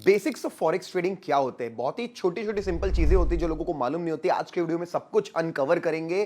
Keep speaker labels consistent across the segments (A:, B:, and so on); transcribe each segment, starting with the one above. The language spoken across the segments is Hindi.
A: बेसिक्स ऑफ फॉरेक्स ट्रेडिंग क्या होते हैं? बहुत ही छोटी छोटी सिंपल चीजें होती है जो लोगों को मालूम नहीं होती। आज के वीडियो में सब कुछ अनकवर करेंगे।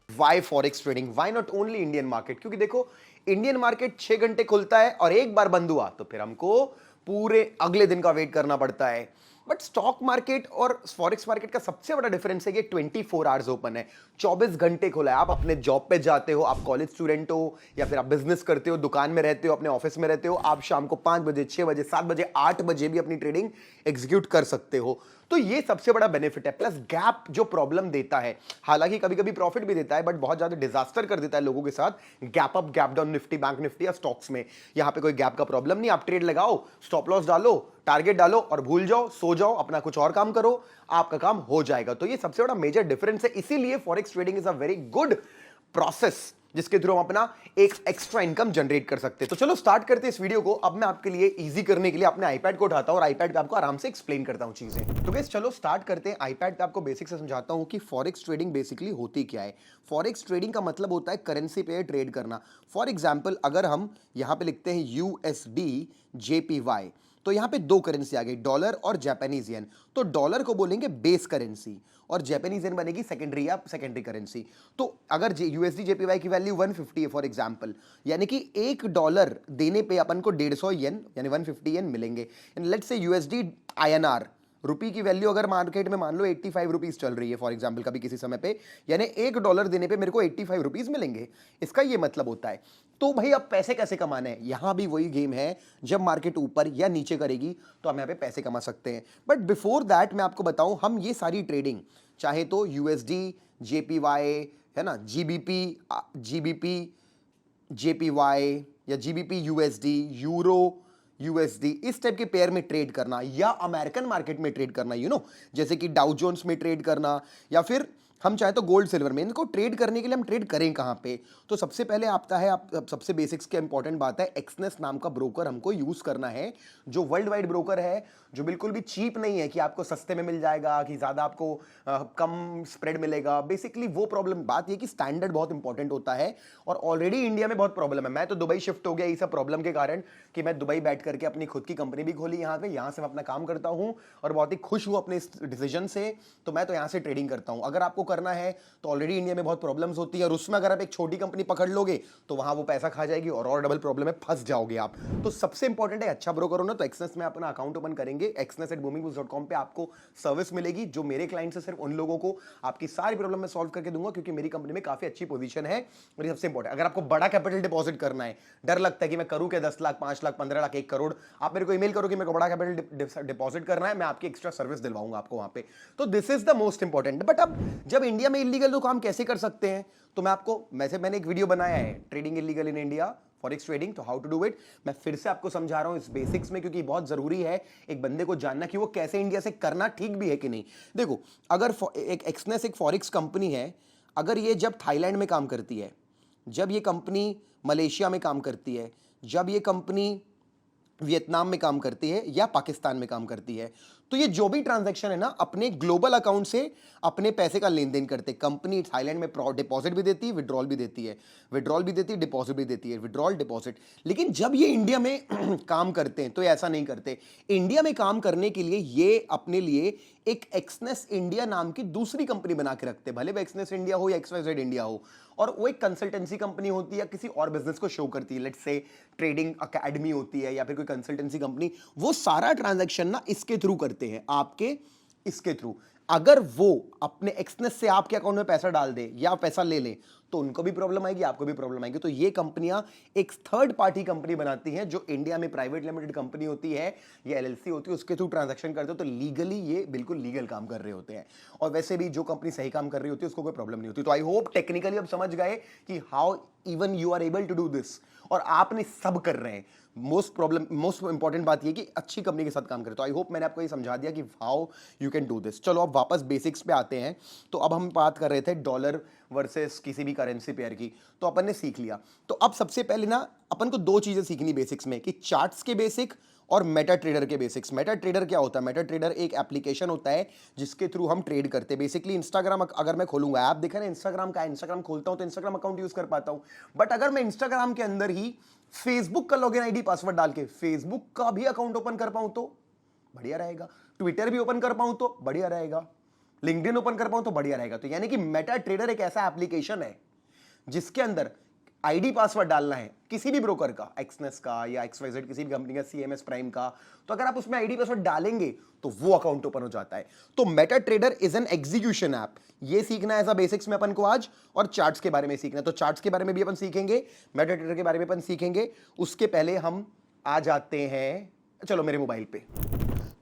A: Why forex trading, why not only Indian market? क्योंकि देखो, इंडियन मार्केट 6 घंटे खुलता है और एक बार बंद हुआ तो फिर हमको पूरे अगले दिन का वेट करना पड़ता है। बट स्टॉक मार्केट और फॉरेक्स मार्केट का सबसे बड़ा डिफरेंस है कि 24 आवर्स ओपन है, 24 घंटे खुला है। आप अपने जॉब पे जाते हो, आप कॉलेज स्टूडेंट हो या फिर आप बिजनेस करते हो, दुकान में रहते हो, अपने ऑफिस में रहते हो, आप शाम को 5 बजे, 6 बजे, 7 बजे, 8 बजे भी अपनी ट्रेडिंग एग्जीक्यूट कर सकते हो। तो ये सबसे बड़ा बेनिफिट है। प्लस गैप जो प्रॉब्लम देता है, हालांकि कभी कभी प्रॉफिट भी देता है, बट बहुत ज्यादा डिजास्टर कर देता है लोगों के साथ। Gap up gap down, Nifty bank Nifty या स्टॉक्स में यहां पे कोई गैप का प्रॉब्लम नहीं। आप ट्रेड लगाओ, स्टॉप लॉस डालो, टारगेट डालो और भूल जाओ, सो जाओ, अपना कुछ और काम करो, आपका काम हो जाएगा। तो ये सबसे बड़ा मेजर डिफरेंस है। इसीलिए forex trading is a very good process जिसके थ्रू हम अपना एक एक्स्ट्रा इनकम जनरेट कर सकते हैं। तो चलो स्टार्ट करते हैं इस वीडियो को। अब मैं आपके लिए इजी करने के लिए अपने आईपैड को उठाता हूं और आईपैड पे आपको आराम से एक्सप्लेन करता हूं चीजें। तो गाइस चलो स्टार्ट करते हैं। आईपैड पे आपको बेसिक से समझाता हूं कि फॉरेक्स ट्रेडिंग बेसिकली होती क्या है। फॉरेक्स ट्रेडिंग का मतलब होता है करेंसी पे ट्रेड करना। फॉर एग्जाम्पल, अगर हम यहां पे लिखते हैं यूएसडी जेपीवाई, तो यहां पे दो करेंसी आ गई, डॉलर और जापानीज येन। तो डॉलर को बोलेंगे बेस करेंसी और जापानीज येन बनेगी सेकेंडरी या सेकेंडरी करेंसी। तो अगर यूएसडी जेपीवाई की वैल्यू 150 है फॉर एग्जांपल, यानी कि $1 देने पे अपन को 150 येन यानी 150 येन मिलेंगे। लेट्स से यूएसडी आईएनआर रुपी की वैल्यू अगर मार्केट में मान लो 85 रुपीज चल रही है फॉर एग्जांपल कभी किसी समय पे, यानी $1 देने पे मेरे को 85 रुपीज मिलेंगे। इसका ये मतलब होता है। तो भाई अब पैसे कैसे कमाने हैं? यहां भी वही गेम है। जब मार्केट ऊपर या नीचे करेगी तो हम यहां पे पैसे कमा सकते हैं। बट बिफोर दैट मैं आपको बताऊं, हम ये सारी ट्रेडिंग चाहे तो यूएसडी जेपीवाई है ना, जीबीपी जीबीपी जेपीवाई या जीबीपी यूएसडी, यूरो यूएसडी, इस टाइप के पेयर में ट्रेड करना या अमेरिकन मार्केट में ट्रेड करना, जैसे कि डाउ जोन्स में ट्रेड करना, या फिर हम चाहे तो गोल्ड सिल्वर में। इनको ट्रेड करने के लिए हम ट्रेड करें कहां पे? तो सबसे पहले आता है, आप सबसे बेसिक्स के इंपॉर्टेंट बात है, एक्सनेस नाम का ब्रोकर हमको यूज करना है, जो वर्ल्ड वाइड ब्रोकर है, जो बिल्कुल भी चीप नहीं है कि आपको सस्ते में मिल जाएगा, कि ज्यादा आपको कम स्प्रेड मिलेगा। बेसिकली वो प्रॉब्लम, बात ये कि स्टैंडर्ड बहुत इंपॉर्टेंट होता है और ऑलरेडी इंडिया में बहुत प्रॉब्लम है। मैं तो दुबई शिफ्ट हो गया इस प्रॉब्लम के कारण कि मैं दुबई बैठ करके अपनी खुद की कंपनी भी खोली यहाँ पे, यहाँ से मैं अपना काम करता हूँ और बहुत ही खुश हूँ अपने इस डिसीजन से। तो मैं तो यहाँ से ट्रेडिंग करता हूँ। अगर आपको करना है तो ऑलरेडी इंडिया में बहुत प्रॉब्लम्स होती है और उसमें अगर आप एक छोटी कंपनी पकड़ लोगे तो वहां वो पैसा खा जाएगी और डबल प्रॉब्लम में फंस जाओगे आप। तो सबसे इंपॉर्टेंट है अच्छा ब्रोकर होना। तो एक्सनेस में अपना अकाउंट ओपन करेंगे, exness@boomingboos.com पे आपको सर्विस मिलेगी जो मेरे क्लाइंट से सिर्फ उन लोगों को आपकी सारी प्रॉब्लम में सॉल्व करके दूंगा, क्योंकि मेरी कंपनी में काफी अच्छी पोजीशन है। और ये सबसे इंपॉर्टेंट, अगर आपको बड़ा कैपिटल डिपॉजिट करना है, डर लगता है कि मैं करूं क्या, 10 लाख, 5 लाख, 15 लाख, 1 करोड़, आप मेरे को ईमेल करो कि मेरे को बड़ा कैपिटल डिपॉजिट करना है, मैं आपकी एक्स्ट्रा सर्विस दिलवाऊंगा आपको वहां पे। तो this is the most important. But अब जब इंडिया में इलीगल तो काम कैसे कर सकते हैं? तो मैं आपको, मैंने एक वीडियो बनाया है, trading illegal in India, forex trading, तो हाउ टू डू इट, मैं फिर से आपको समझा रहा हूं इस बेसिक्स में, क्योंकि बहुत जरूरी है एक बंदे को जानना कि वो कैसे इंडिया से करना ठीक भी है कि नहीं। देखो, अगर एक एक्सनेस एक फॉरेक्स कंपनी है, अगर ये जब थाईलैंड में काम करती है, जब ये कंपनी मलेशिया में काम करती है, जब ये कंपनी वियतनाम में काम करती है या पाकिस्तान में काम करती है, तो ये जो भी ट्रांजैक्शन है ना, अपने ग्लोबल अकाउंट से अपने पैसे का लेन देन करते। कंपनी थाईलैंड में डिपॉजिट भी देती है, विड्रॉल भी देती है, विड्रॉल भी देती है, डिपॉजिट भी देती है, विड्रॉल डिपॉजिट। लेकिन जब ये इंडिया में काम करते हैं तो ऐसा नहीं करते। इंडिया में काम करने के लिए ये अपने लिए एक एक्सनेस इंडिया नाम की दूसरी कंपनी बना के रखते हैं, भले वो एक्सनेस इंडिया हो या XYZ इंडिया हो, और वो एक कंसल्टेंसी कंपनी होती है या किसी और बिजनेस को शो करती है। लेट्स से ट्रेडिंग अकेडमी होती है या फिर कोई कंसल्टेंसी कंपनी, वो सारा ट्रांजैक्शन ना इसके थ्रू करते हैं, आपके इसके थ्रू। अगर वो अपने एक्सनेस से आपके अकाउंट में पैसा डाल दे या पैसा ले ले तो उनको भी प्रॉब्लम आएगी, आपको भी प्रॉब्लम आएगी। तो ये कंपनियां एक थर्ड पार्टी कंपनी बनाती हैं, जो इंडिया में प्राइवेट लिमिटेड कंपनी होती है या LLC होती है, उसके थ्रू ट्रांजैक्शन करते हो। तो लीगली ये बिल्कुल लीगल काम कर रहे होते हैं। और वैसे भी जो कंपनी सही काम कर रही होती है उसको कोई प्रॉब्लम नहीं होती। तो आई होप टेक्निकली अब समझ गए कि how even you are able to do this, और आपने सब कर रहे हैं। मोस्ट इंपॉर्टेंट बात ये कि अच्छी कंपनी के साथ काम करें। तो आई होप मैंने आपको ये समझा दिया कि how you can do this. चलो अब वापस बेसिक्स पे आते हैं। तो अब हम बात कर रहे थे डॉलर वर्सेस किसी भी करेंसी पेयर की, तो अपन ने सीख लिया। तो अब सबसे पहले ना अपन को दो चीजें सीखनी बेसिक्स में, कि चार्ट्स के बेसिक और मेटा ट्रेडर के बेसिक्स। मेटा ट्रेडर क्या होता है? मेटा ट्रेडर एक एप्लीकेशन होता है जिसके थ्रू हम ट्रेड करते हैं। बेसिकली इंस्टाग्राम अगर मैं खोलूंगा, ऐप देखा ना इंस्टाग्राम का, इंस्टाग्राम खोलता हूं तो इंस्टाग्राम अकाउंट यूज कर पाता हूं। बट अगर मैं इंस्टाग्राम के अंदर ही फेसबुक का लॉगिन आईडी पासवर्ड डाल के फेसबुक का भी अकाउंट ओपन कर पाऊं तो बढ़िया रहेगा। ट्विटर भी ओपन कर पाऊं तो बढ़िया रहेगा। लिंक्डइन ओपन कर पाऊं तो बढ़िया रहेगा। तो यानी कि मेटा ट्रेडर एक ऐसा एप्लीकेशन है जिसके अंदर आईडी पासवर्ड डालना है किसी भी ब्रोकर का, एक्सनेस का या एक्सवाइजेड किसी भी कंपनी का, सीएमएस प्राइम का, तो अगर आप उसमें आईडी पासवर्ड डालेंगे तो वो अकाउंट ओपन हो जाता है। तो Meta trader is an execution app. ये सीखना है ऐसा बेसिक्स में अपन को आज, और चार्ट्स के बारे में सीखना है। तो चार्ट्स के बारे में भी अपन सीखेंगे, मेटा ट्रेडर के बारे में अपन सीखेंगे। उसके पहले हम आ जाते हैं, चलो मेरे मोबाइल पे।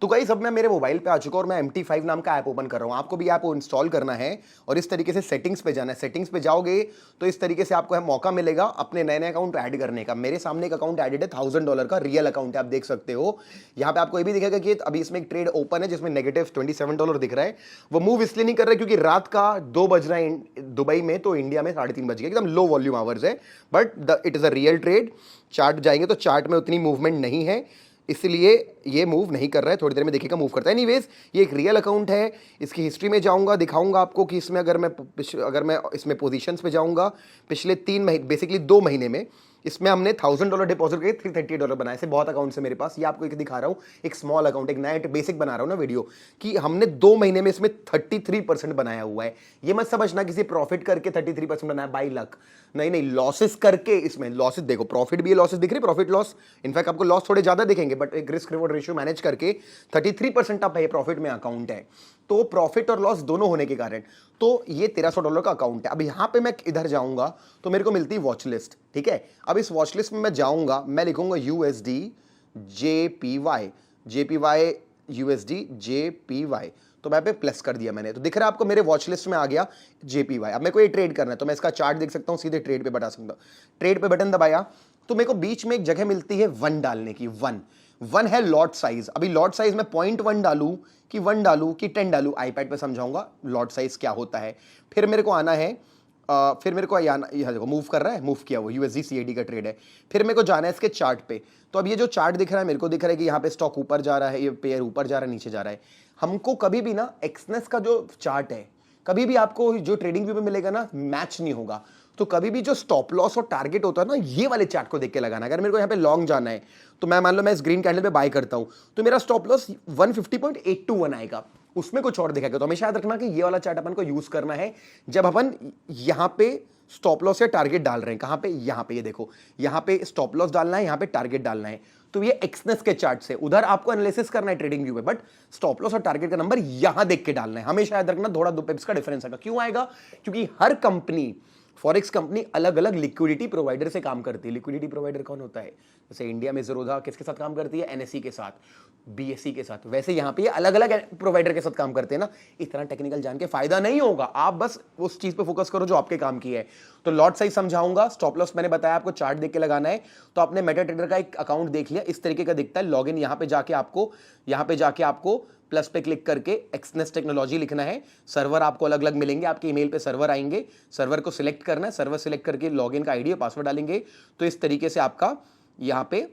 A: तो गाइस अब मैं मेरे मोबाइल पे आ चुका हूं और मैं MT5 नाम का ऐप ओपन कर रहा हूं। आपको भी ऐप इंस्टॉल करना है और इस तरीके से सेटिंग्स पे जाना है। सेटिंग्स पे जाओगे तो इस तरीके से आपको मौका मिलेगा अपने नए नए अकाउंट ऐड करने का। मेरे सामने एक अकाउंट एडेड है, $1000 का रियल अकाउंट है, आप देख सकते हो। यहाँ पे आपको ये भी दिखेगा कि अभी इसमें एक ट्रेड ओपन है जिसमें -$27 दिख रहा है। वो मूव इसलिए नहीं कर रहा है क्योंकि रात का 2 बज रहा है दुबई में, तो इंडिया में 3:30 बज गए, एकदम लो वॉल्यूम आवर्स है, but it is a real trade. Chart जाएंगे तो चार्ट में उतनी मूवमेंट नहीं है, इसलिए ये मूव नहीं कर रहा है। थोड़ी देर में देखिएगा मूव करता है। एनीवेज ये एक रियल अकाउंट है। इसकी हिस्ट्री में जाऊंगा, दिखाऊंगा आपको कि इसमें अगर मैं इसमें पोजीशंस पे जाऊंगा, पिछले 3 महीने, बेसिकली 2 महीने में इसमें हमने $1000 डिपॉजिट करके $338 बनाए। ऐसे बहुत अकाउंट्स है मेरे पास। ये आपको एक दिखा रहा हूँ, एक स्मॉल अकाउंट, एक नया बेसिक बना रहा हूँ ना वीडियो, कि हमने 2 महीने में इसमें 33% बनाया हुआ है। ये मत समझना किसी प्रॉफिट करके 33% बनाया बाई लक, नहीं नहीं, लॉसेस करके। इसमें लॉसेस देखो, प्रॉफिट भी है, लॉसेस दिख रही, प्रॉफिट लॉस, इनफैक्ट आपको लॉस थोड़े ज्यादा दिखेंगे, बट एक रिस्क रिवॉर्ड रेशियो मैनेज करके 33% आप प्रॉफिट में अकाउंट है। तो प्रॉफिट और लॉस दोनों होने के कारण तो ये $1300 का अकाउंट है। अब यहां पे मैं इधर जाऊंगा तो मेरे को मिलती है वॉच लिस्ट, ठीक है। अब इस वॉच लिस्ट में मैं जाऊंगा, मैं लिखूंगा USD JPY USD JPY, तो मैं पे प्लस कर दिया मैंने, तो दिख रहा है आपको मेरे वॉच लिस्ट में आ गया JPY। अब मेरे को ये ट्रेड करना है तो मैं इसका चार्ट देख सकता हूं, सीधे ट्रेड पे बता सकता हूं। ट्रेड पे बटन दबाया तो मेरे को बीच में एक जगह मिलती है 1 डालने की। 1 है लॉट साइज। अभी लॉट साइज में 0.1 डालूं कि 1 डालूं कि 10 डालूं, आईपैड पे समझाऊंगा लॉट साइज क्या होता है। फिर मेरे को आना है, फिर मेरे को यहाँ देखो मूव कर रहा है, मूव किया वो USD CAD का ट्रेड है। फिर मेरे को जाना है इसके चार्ट पे। तो अब ये जो चार्ट दिख रहा है, मेरे को दिख रहा है कि यहाँ पे स्टॉक ऊपर जा रहा है, ये पेयर ऊपर जा रहा है, नीचे जा रहा है। हमको कभी भी ना एक्सनेस का जो चार्ट है, कभी भी आपको जो ट्रेडिंग व्यू में मिलेगा ना, मैच नहीं होगा। तो कभी भी जो स्टॉप लॉस और टारगेट होता है ना, ये वाले चार्ट को देख के लगाना। अगर मेरे को यहाँ पे लॉन्ग जाना है तो मैं मान लो मैं इस ग्रीन कैंडल पे बाय करता हूं, तो मेरा स्टॉप लॉस 150.821 आएगा, उसमें कुछ और दिखाएगा। तो हमेशा याद रखना कि ये वाला चार्ट अपन को यूज करना है जब अपन यहां पे स्टॉप लॉस या टारगेट डाल रहे हैं। कहां पे? यहां पे, ये देखो, यहां पे स्टॉप लॉस डालना है, यहां पे टारगेट डालना है। तो ये एक्सनेस के चार्ट से उधर आपको एनालिसिस करना है ट्रेडिंग व्यू में, बट स्टॉप लॉस और टारगेट का नंबर यहां देख के डालना है। हमेशा याद रखना, थोड़ा 2 पिप्स का डिफरेंस आएगा। क्यों आएगा? क्योंकि हर कंपनी, फॉरेक्स कंपनी अलग अलग लिक्विडिटी प्रोवाइडर से काम करती है। लिक्विडिटी प्रोवाइडर कौन होता है? जैसे इंडिया में ज़ीरोधा किसके साथ काम करती है? NSE के साथ, BSE के साथ। वैसे यहाँ पे ये अलग अलग प्रोवाइडर के साथ काम करते हैं ना। इतना टेक्निकल जान के फायदा नहीं होगा, आप बस उस चीज पे फोकस करो जो आपके काम की है। तो लॉट साइज समझाऊंगा, स्टॉप लॉस मैंने बताया आपको चार्ट देख के लगाना है। तो आपने मेटा ट्रेडर का एक अकाउंट देख लिया, इस तरीके का दिखता है। लॉगिन यहाँ पे जाके आपको प्लस पे क्लिक करके एक्सनेस टेक्नोलॉजी लिखना है। सर्वर आपको अलग अलग मिलेंगे, आपके ईमेल पे सर्वर आएंगे, सर्वर को सिलेक्ट करना है। सर्वर सिलेक्ट करके लॉगिन का आईडी और पासवर्ड डालेंगे तो इस तरीके से आपका यहाँ पे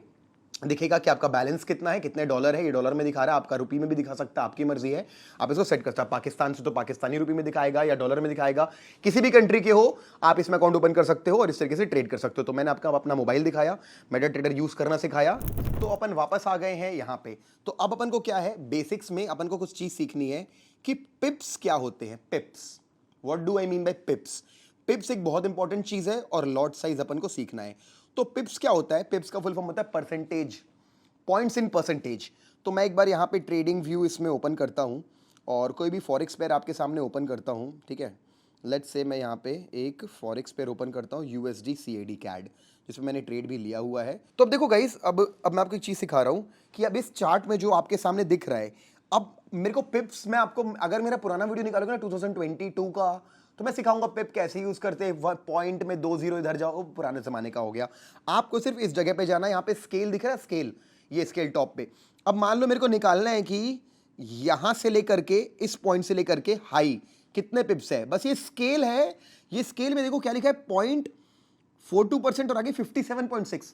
A: दिखेगा कि आपका बैलेंस कितना है, कितने डॉलर है। ये डॉलर में दिखा रहा है, आपका रुपी में भी दिखा सकता है, आपकी मर्जी है, आप इसको सेट कर सकते हैं। पाकिस्तान से तो पाकिस्तानी रुपी में दिखाएगा या डॉलर में दिखाएगा, किसी भी कंट्री के हो आप इसमें अकाउंट ओपन कर सकते हो और इस तरीके से ट्रेड कर सकते हो। तो मैंने आपका अपना मोबाइल दिखाया, मेटा ट्रेडर यूज करना सिखाया। तो अपन वापस आ गए हैं यहाँ पे। तो अब अपन को क्या है, बेसिक्स में अपन को कुछ चीज सीखनी है कि पिप्स क्या होते हैं। पिप्स, what do I mean by पिप्स? पिप्स एक बहुत इंपॉर्टेंट चीज है और लॉट साइज अपन को सीखना है। तो पिप्स क्या होता है? पिप्स का फुल फॉर्म होता है परसेंटेज, पॉइंट्स इन परसेंटेज। तो मैं एक बार यहाँ पे ट्रेडिंग व्यू इसमें ओपन करता हूँ और कोई भी फॉरेक्स पेयर आपके सामने ओपन करता हूँ, ठीक है। लेट्स से मैं यहाँ पे एक फॉरेक्स पेयर ओपन करता हूँ USD CAD CAD, जिसमें मैंने ट्रेड भी लिया हुआ है। तो अब देखो गाइस, अब मैं आपको एक चीज़ सिखा रहा हूँ कि अब इस चार्ट में जो आपके सामने दिख रहा है, अब मेरे को पिप्स में आपको, अगर मेरा पुराना वीडियो निकालोगे ना 2022 का, तो मैं सिखाऊंगा पिप कैसे यूज करते हैं। पॉइंट में 2 0 इधर जाओ, पुराने जमाने का हो गया। आपको सिर्फ इस जगह पे जाना है, यहाँ पे स्केल दिख रहा है, स्केल, ये स्केल टॉप पे। अब मान लो मेरे को निकालना है कि यहां से लेकर के इस पॉइंट से लेकर के हाई कितने पिप्स है, बस ये स्केल है। ये स्केल में देखो क्या लिखा है, 0.42% और आगे 57.6।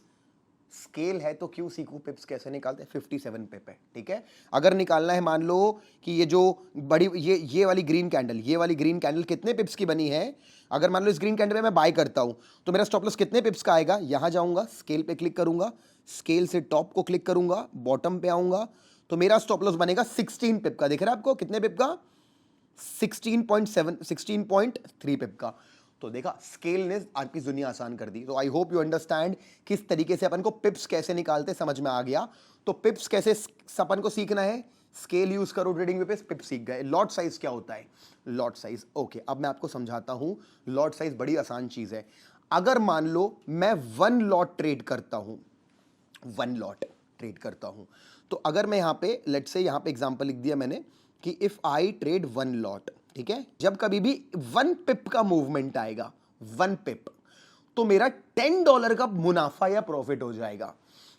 A: स्केल है तो क्यों सीखूं पिप्स कैसे निकालते हैं। 57 पिप है, ठीक है। अगर निकालना है, मान लो कि ये जो बड़ी ये वाली ग्रीन कैंडल कितने पिप्स की बनी है। अगर मान लो इस ग्रीन कैंडल में मैं बाय करता हूं तो मेरा स्टॉप लॉस कितने पिप्स का आएगा। यहां जाऊंगा, स्केल पे क्लिक करूंगा, स्केल से टॉप को क्लिक करूंगा, बॉटम पे आऊंगा तो मेरा स्टॉप लॉस बनेगा 16 पिप का। दिख रहा है आपको कितने पिप का? 16.3 पिप का। तो देखा, स्केल ने आपकी दुनिया आसान कर दी। तो आई होप यू अंडरस्टैंड किस तरीके से अपन को पिप्स कैसे निकालते समझ में आ गया। तो पिप्स कैसे अपन को सीखना है, स्केल यूज करो ट्रेडिंग पे, पिप सीख गए। लॉट साइज क्या होता है, लॉट साइज, ओके अब मैं आपको समझाता हूं। लॉट साइज बड़ी आसान चीज है। अगर मान लो मैं 1 लॉट ट्रेड करता हूं, 1 लॉट ट्रेड करता हूं, तो अगर मैं यहां पे लेट्स से यहां पे एग्जांपल लिख दिया मैंने कि इफ आई ट्रेड 1 लॉट, ठीक है, जब कभी भी 1 पिप का मूवमेंट आएगा, 1 पिप, तो मेरा $10 का मुनाफा या प्रॉफिट हो जाएगा।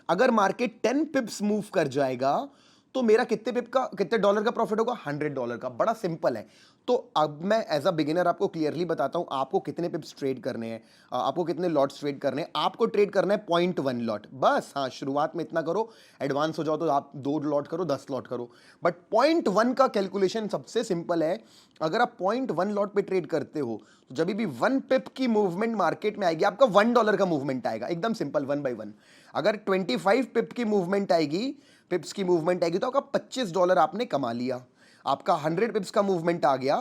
A: अगर मार्केट 10 पिप्स मूव कर जाएगा तो मेरा कितने डॉलर का प्रॉफिट होगा, $100 का। बड़ा सिंपल है। तो अब मैं एज अ बिगिनर आपको क्लियरली बताता हूं आपको कितने पिप्स ट्रेड करने हैं, आपको कितने लॉट्स ट्रेड करने हैं। आपको ट्रेड करना है 0.1 लॉट बस। हाँ, शुरुआत में इतना करो, एडवांस हो जाओ तो आप 2 लॉट करो, 10 लॉट करो, बट 0.1 का कैलकुलेशन सबसे सिंपल है। अगर आप 0.1 लॉट पे ट्रेड करते हो तो जब भी 1 पिप की मूवमेंट मार्केट में आएगी, आपका $1 का मूवमेंट आएगा, एकदम सिंपल, 1 बाई 1। अगर 25 पिप की मूवमेंट आएगी, पिप्स की मूवमेंट आएगी, तो आपका $25 आपने कमा लिया। आपका 100 पिप्स का मूवमेंट आ गया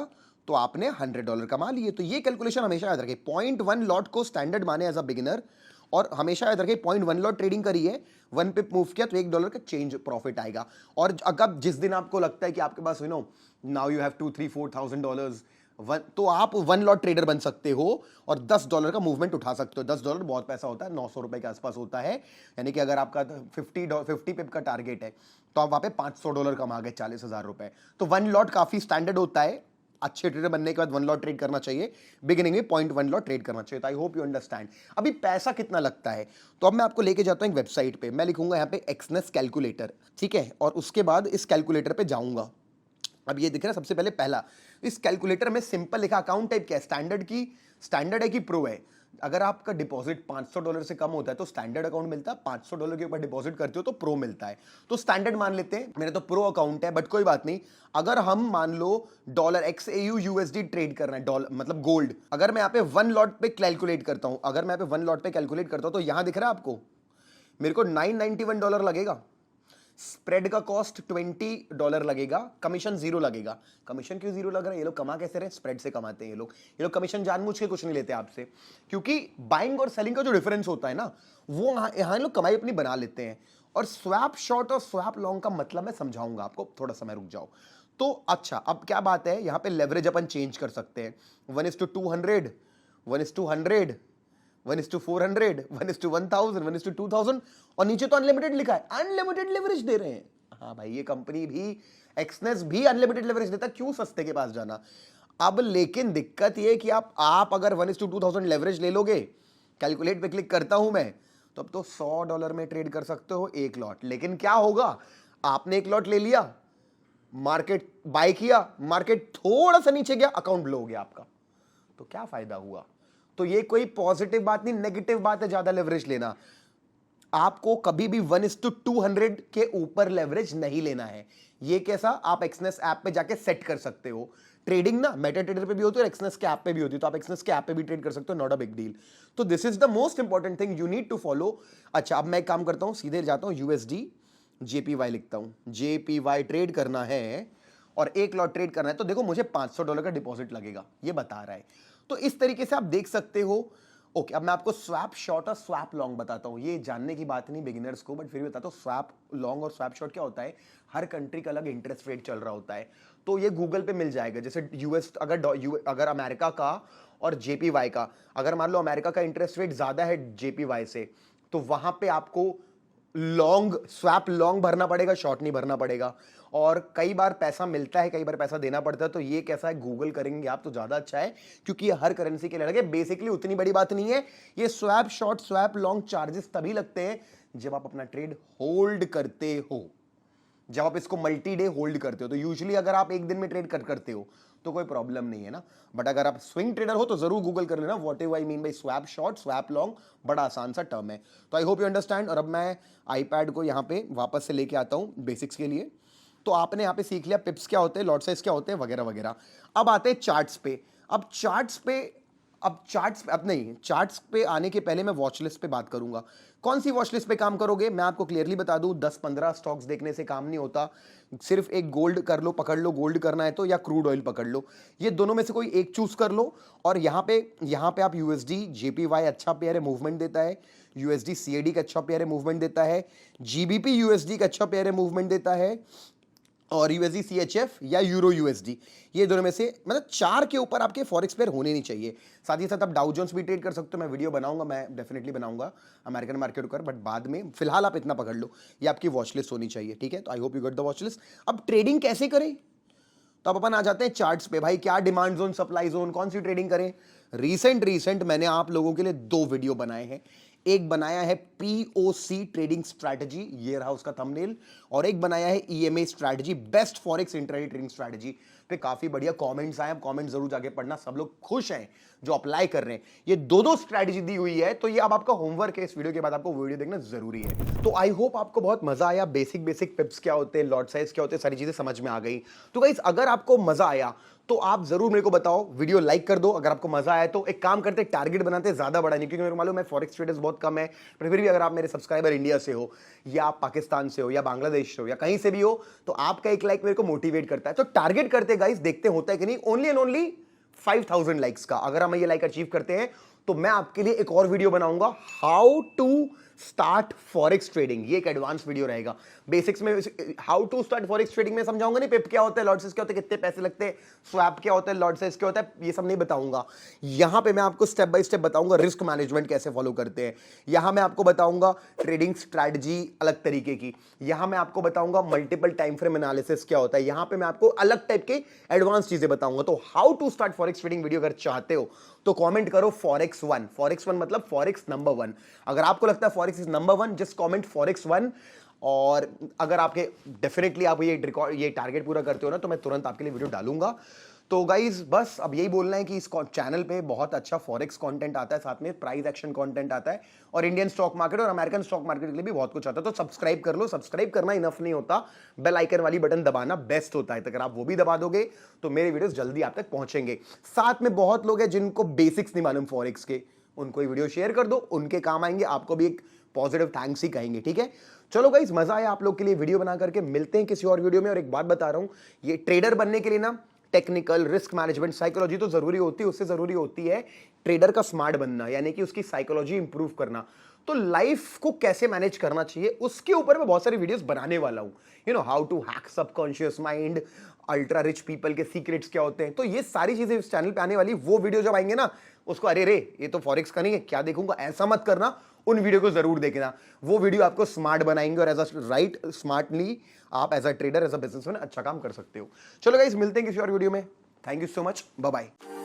A: तो आपने $100 कमा लिए। तो ये कैलकुलेशन हमेशा याद रखें। 0.1 लॉट को स्टैंडर्ड माने एज अ बिगिनर, और हमेशा याद रखें 0.1 लॉट ट्रेडिंग करिए, 1 पिप मूव किया तो $1 का चेंज प्रॉफिट आएगा। और अगर जिस दिन आपको लगता है कि आपके पास नाउ यू हैव $2,000-4,000, तो आप 1 लॉट ट्रेडर बन सकते हो और $10 का मूवमेंट उठा सकते हो। $10 बहुत पैसा होता है, 900 रुपए के आसपास होता है। यानी कि अगर आपका 50 पिप का टारगेट है तो आप वहां पे $500 कमा गए, 40,000 रुपए। तो 1 लॉट काफी स्टैंडर्ड होता है। अच्छे ट्रेडर बनने के बाद 1 लॉट ट्रेड करना चाहिए, बिगिनिंग में 0.1 लॉट ट्रेड करना चाहिए। तो आई होप यू अंडरस्टैंड। अभी पैसा कितना लगता है, तो अब मैं आपको लेके जाता हूं एक वेबसाइट पे। मैं लिखूंगा यहाँ पे एक्सनेस कैलकुलेटर, ठीक है, और उसके बाद इस कैलकुलेटर पे जाऊंगा। अब ये दिख रहा है सबसे पहले पहला, इस कैलकुलेटर में सिंपल लिखा अकाउंट टाइप क्या है, स्टैंडर्ड है कि प्रो है। अगर आपका डिपॉजिट $500 से कम होता है तो स्टैंडर्ड अकाउंट मिलता है, $500 के ऊपर डिपॉजिट करते हो तो प्रो मिलता है। तो स्टैंडर्ड मान लेते हैं, मेरा तो प्रो अकाउंट है, बट कोई बात नहीं। अगर हम मान लो $XAU USD ट्रेड करना है, डॉलर मतलब गोल्ड, अगर मैं यहाँ पे 1 लॉट पे कैलकुलेट करता हूं, तो यहां दिख रहा है आपको मेरे को $991 लगेगा। स्प्रेड का कॉस्ट $20 लगेगा, कमीशन 0 लगेगा। कमीशन क्यों 0 लग रहा है, ये लोग कमा कैसे रहे, स्प्रेड से कमाते हैं ये लोग कमीशन जानबूझ के कुछ नहीं लेते आपसे, क्योंकि बाइंग और सेलिंग का जो डिफरेंस होता है ना, वो यहाँ लोग कमाई अपनी बना लेते हैं। और स्वैप शॉर्ट और स्वैप लॉन्ग का मतलब मैं समझाऊंगा आपको, थोड़ा समय रुक जाओ। तो अच्छा, अब क्या बात है, यहां पे लेवरेज अपन चेंज कर सकते हैं, 1:200, 1:100, 1:400, 1:1000, 1:2000, और नीचे तो अनलिमिटेड लिखा है, अनलिमिटेड लेवरेज दे रहे हैं। हाँ भाई, ये कंपनी भी, एक्सनेस भी अनलिमिटेड लेवरेज देता, क्यों सस्ते के पास जाना। अब लेकिन दिक्कत ये कि आप अगर 1:2000 लेवरेज ले लोगे, कैलकुलेट पे क्लिक करता हूं मैं, तो अब तो $100 में ट्रेड कर सकते हो 1 लॉट। लेकिन क्या होगा, आपने 1 लॉट ले लिया, मार्केट बाय किया, मार्केट थोड़ा सा नीचे गया, अकाउंट ब्लो हो गया आपका, तो क्या फायदा हुआ। तो ये कोई पॉजिटिव बात नहीं, नेगेटिव बात है ज्यादा लेवरेज लेना। आपको कभी भी 1:200 के ऊपर लेवरेज नहीं लेना है। ये कैसा, आप एक्सनेस ऐप पे जाके सेट कर सकते हो। ट्रेडिंग ना मेटाट्रेडर पे भी होती है और एक्सनेस के ऐप पे भी होती है, तो आप एक्सनेस के ऐप पे भी ट्रेड कर सकते हो, नॉट अ बिग डील। तो this is the most important thing you need to follow. अच्छा, अब मैं एक काम करता हूं, सीधे जाता हूं USD JPY लिखता हूं, JPY ट्रेड करना है और 1 लॉट ट्रेड करना है, तो देखो मुझे $500 का डिपॉजिट लगेगा, ये बता रहा है। तो इस तरीके से आप देख सकते हो। ओके, अब मैं आपको स्वैप शॉर्ट और स्वैप लॉन्ग बताता हूं। ये जानने की बात नहीं बिगिनर्स को, बट फिर भी बताता हूं स्वैप लॉन्ग और स्वैप शॉर्ट क्या होता है। हर कंट्री का अलग इंटरेस्ट रेट चल रहा होता है, तो ये गूगल पे मिल जाएगा। जैसे यूएस, अगर अमेरिका का और JPY का, अगर मान लो अमेरिका का इंटरेस्ट रेट ज्यादा है JPY से, तो वहां पे आपको लॉन्ग, स्वैप लॉन्ग भरना पड़ेगा, शॉर्ट नहीं भरना पड़ेगा। और कई बार पैसा मिलता है, कई बार पैसा देना पड़ता है। तो ये कैसा है, गूगल करेंगे आप तो ज्यादा अच्छा है, क्योंकि ये हर करेंसी के लिए अलग है। बेसिकली उतनी बड़ी बात नहीं है। ये swap short, swap long charges तभी लगते हैं जब आप अपना ट्रेड होल्ड करते हो। जब आप इसको मल्टी डे होल्ड करते हो। तो यूजुअली अगर आप एक दिन में ट्रेड करते हो तो कोई प्रॉब्लम नहीं है ना, बट अगर आप स्विंग ट्रेडर हो तो जरूर गूगल कर लेना what do I mean by swap short swap long, बड़ा आसान सा टर्म है। तो आई होप यू अंडरस्टैंड। और अब मैं आईपैड को यहाँ पे वापस से लेके आता हूँ बेसिक्स के लिए। तो आपने यहाँ पे सीख लिया पिप्स क्या होते हैं, लॉट साइज क्या होते हैं, वगैरह वगैरह। अब आते हैं चार्ट्स पे। अब चार्ट्स पे आने के पहले मैं वॉच लिस्ट पे बात करूंगा। कौन सी वॉच लिस्ट पे काम करोगे, मैं आपको क्लियरली बता दूं, 10-15 स्टॉक्स देखने से काम नहीं होता। सिर्फ एक गोल्ड कर लो, पकड़ लो, गोल्ड करना है तो, या क्रूड ऑयल पकड़ लो, ये दोनों में से कोई एक चूज कर लो। और यहाँ पे आप यूएसडी जेपीवाई अच्छा पेयर है, मूवमेंट देता है। यूएसडी सीएडी का अच्छा पेयर है, मूवमेंट देता है। जीबीपी यूएसडी का अच्छा पेयर है, मूवमेंट देता है। और यूएसडी सीएचएफ या यूरो यूएसडी, ये दोनों में से मतलब 4 के ऊपर आपके फॉरेक्स पेयर होने नहीं चाहिए। साथ ही साथ आप डाउ जोन्स भी ट्रेड कर सकते हो, मैं वीडियो बनाऊंगा, मैं डेफिनेटली बनाऊंगा अमेरिकन मार्केट ऊपर, बट बाद में फिलहाल आप इतना पकड़ लो, ये आपकी वॉच लिस्ट होनी चाहिए, ठीक है। तो I hope you got the watch list. अब ट्रेडिंग कैसे करें, तो अब अपन आ जाते हैं चार्ट्स पे। भाई क्या डिमांड जोन, सप्लाई जोन, कौन सी ट्रेडिंग करें। रिसेंट मैंने आप लोगों के लिए 2 वीडियो बनाए हैं। एक बनाया है पीओसी ट्रेडिंग स्ट्रैटेजी, ये रहा उसका थंबनेल, और एक बनाया है EMA strategy, best forex intraday trading strategy. पे काफी बढ़िया कमेंट्स आए, कमेंट जरूर जाके पढ़ना, सब लोग खुश हैं जो अप्लाई कर रहे हैं। ये दो स्ट्रैटेजी दी हुई है, तो ये अब आपका होमवर्क है, इस वीडियो के बाद आपको वीडियो देखना जरूरी है। तो आई होप आपको बहुत मजा आया, बेसिक पिप्स क्या होते हैं, लॉट साइज क्या होते हैं, सारी चीजें समझ में आ गई। तो गाइस अगर आपको मजा आया तो आप जरूर मेरे को बताओ, वीडियो लाइक कर दो अगर आपको मजा आया तो। एक काम करते, टारगेट बनाते, ज्यादा बड़ा नहीं, क्योंकि मेरे को मालूम है फॉरेक्स ट्रेडर्स बहुत कम है, पर फिर भी अगर आप मेरे सब्सक्राइबर इंडिया से हो, या आप पाकिस्तान से हो, या बांग्लादेश से हो, या कहीं से भी हो, तो आपका एक लाइक मेरे को मोटिवेट करता है। तो टारगेट करते गाइस, देखते होता है कि नहीं। ओनली एंड ओनली 5000 लाइक्स का अगर हम ये लाइक अचीव करते हैं तो मैं आपके लिए एक और वीडियो बनाऊंगा, how to start forex trading. ये एक एडवांस वीडियो रहेगा। बेसिक्स में how to start forex trading में समझाऊंगा नहीं, पिप क्या होता है, लॉट साइज क्या होता है, कितने पैसे लगते हैं, स्वैप क्या होता है, लॉट साइज क्या होता है, ये सब नहीं बताऊंगा। यहां पे मैं आपको स्टेप बाय स्टेप बताऊंगा रिस्क मैनेजमेंट कैसे फॉलो करते हैं। यहां मैं आपको बताऊंगा ट्रेडिंग स्ट्रैटेजी अलग तरीके की। यहां मैं आपको बताऊंगा मल्टीपल टाइम फ्रेम एनालिसिस क्या होता है। यहां पे मैं आपको अलग टाइप के एडवांस चीजें बताऊंगा। तो how to start forex trading video अगर चाहते हो तो कमेंट करो फॉरेक्स 1। फॉरेक्स 1 मतलब फॉरेक्स नंबर 1। अगर आपको लगता है forex is number 1, just comment forex 1। और अगर आपके डेफिनेटली आप ये टारगेट पूरा करते हो ना, तो मैं तुरंत आपके लिए वीडियो डालूंगा। तो गाइज बस अब यही बोलना है कि इस चैनल पे बहुत अच्छा फॉरेक्स कंटेंट आता है, साथ में प्राइस एक्शन कंटेंट आता है, और इंडियन स्टॉक मार्केट और अमेरिकन स्टॉक मार्केट के लिए भी बहुत कुछ आता है। तो सब्सक्राइब कर लो। सब्सक्राइब करना इनफ नहीं होता, बेल आइकन वाली बटन दबाना बेस्ट होता है। तो अगर आप वो भी दबा दोगे तो मेरे वीडियोस जल्दी आप तक पहुंचेंगे। साथ में बहुत लोग हैं जिनको बेसिक्स नहीं मालूम फॉरेक्स के, उनको ये वीडियो शेयर कर दो, उनके काम आएंगे, आपको भी एक पॉजिटिव थैंक्स ही कहेंगे, ठीक है। चलो गाइस, मजा आया आप लोग के लिए वीडियो बना करके। मिलते हैं किसी और वीडियो में। और एक बात बता रहा हूं, ये ट्रेडर बनने के लिए ना टेक्निकल, रिस्क मैनेजमेंट, साइकोलॉजी तो जरूरी होती है, उससे जरूरी होती है ट्रेडर का स्मार्ट बनना, यानी कि उसकी साइकोलॉजी इंप्रूव करना। तो लाइफ को कैसे मैनेज करना चाहिए उसके ऊपर मैं बहुत सारी वीडियोस बनाने वाला हूं। You know, how to hack subconscious mind, ultra rich people के सीक्रेट्स क्या होते हैं। तो ये सारी चीजें इस चैनल पे आने वाली। वो वीडियो जब आएंगे ना, उसको अरे रे ये तो फॉरेक्स का नहीं है, क्या देखूंगा, ऐसा मत करना। उन वीडियो को जरूर देखना, वो वीडियो आपको स्मार्ट बनाएंगे, और एज अ राइट स्मार्टली आप as a trader, as a businessman अच्छा काम कर सकते हो। चलो गाइस, मिलते हैं किसी और वीडियो में। Thank you so much, bye bye.